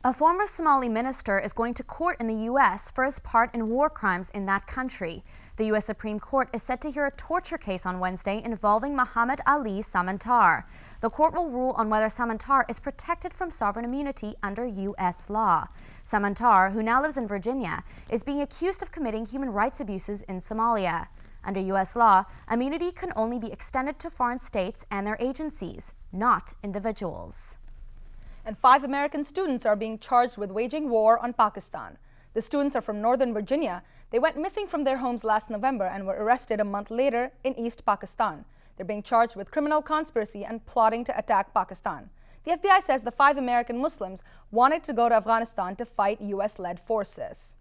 A former Somali minister is going to court in the U.S. for his part in war crimes in that country. The U.S. Supreme Court is set to hear a torture case on Wednesday involving Muhammad Ali Samantar. The court will rule on whether Samantar is protected from sovereign immunity under U.S. law. Samantar, who now lives in Virginia, is being accused of committing human rights abuses in Somalia. Under U.S. law, immunity can only be extended to foreign states and their agencies, not individuals. And 5 American students are being charged with waging war on Pakistan. The students are from Northern Virginia. They went missing from their homes last November and were arrested a month later in East Pakistan. They're being charged with criminal conspiracy and plotting to attack Pakistan. The FBI says the 5 American Muslims wanted to go to Afghanistan to fight U.S.-led forces.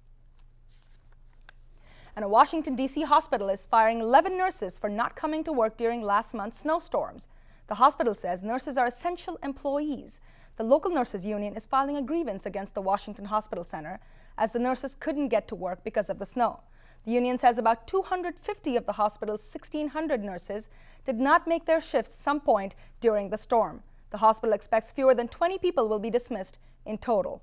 And a Washington, D.C. hospital is firing 11 nurses for not coming to work during last month's snowstorms. The hospital says nurses are essential employees. The local nurses union is filing a grievance against the Washington Hospital Center as the nurses couldn't get to work because of the snow. The union says about 250 of the hospital's 1,600 nurses did not make their shifts some point during the storm. The hospital expects fewer than 20 people will be dismissed in total.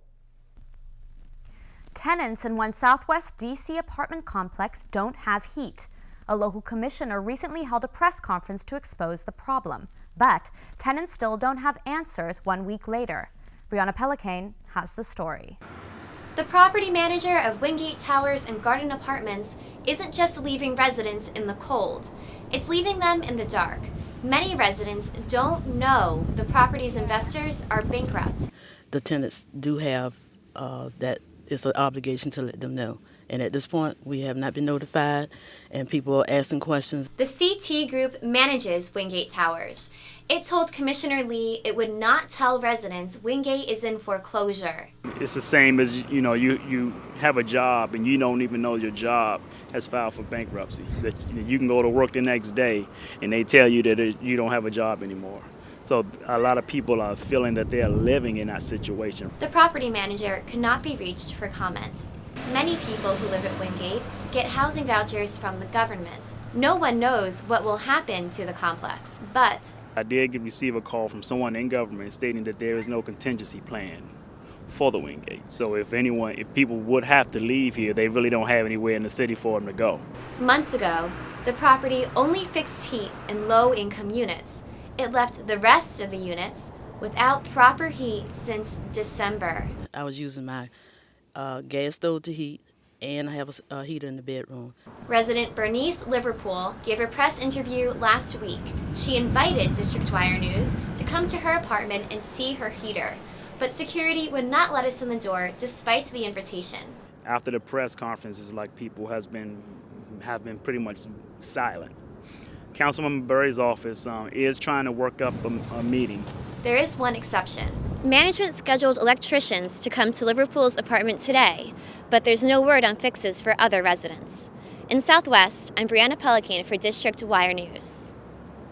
Tenants in one Southwest D.C. apartment complex don't have heat. A local commissioner recently held a press conference to expose the problem, but tenants still don't have answers 1 week later. Brianna Pellicane has the story. The property manager of Wingate Towers and Garden Apartments isn't just leaving residents in the cold, it's leaving them in the dark. Many residents don't know the property's investors are bankrupt. The tenants do have that it's an obligation to let them know. And at this point, we have not been notified, and people are asking questions. The CT Group manages Wingate Towers. It told Commissioner Lee it would not tell residents Wingate is in foreclosure. It's the same as, you have a job and you don't even know your job has filed for bankruptcy. That you can go to work the next day and they tell you that you don't have a job anymore. So a lot of people are feeling that they're living in that situation. The property manager could not be reached for comment. Many people who live at Wingate get housing vouchers from the government. No one knows what will happen to the complex, but I did receive a call from someone in government stating that there is no contingency plan for the Wingate. So if people would have to leave here, they really don't have anywhere in the city for them to go. Months ago, the property only fixed heat in low-income units. It left the rest of the units without proper heat since December. I was using my gas stove to heat, and I have a heater in the bedroom. Resident Bernice Liverpool gave a press interview last week. She invited District Wire News to come to her apartment and see her heater, but security would not let us in the door despite the invitation. After the press conferences, people have been pretty much silent. Councilman Berry's office is trying to work up a meeting. There is one exception. Management scheduled electricians to come to Liverpool's apartment today, but there's no word on fixes for other residents. In Southwest, I'm Brianna Pellicane for District Wire News.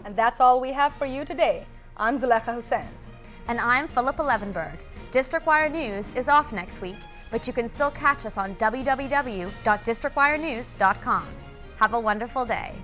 And that's all we have for you today. I'm Zuleqa Husain. And I'm Philippa Levenberg. District Wire News is off next week, but you can still catch us on www.districtwirenews.com. Have a wonderful day.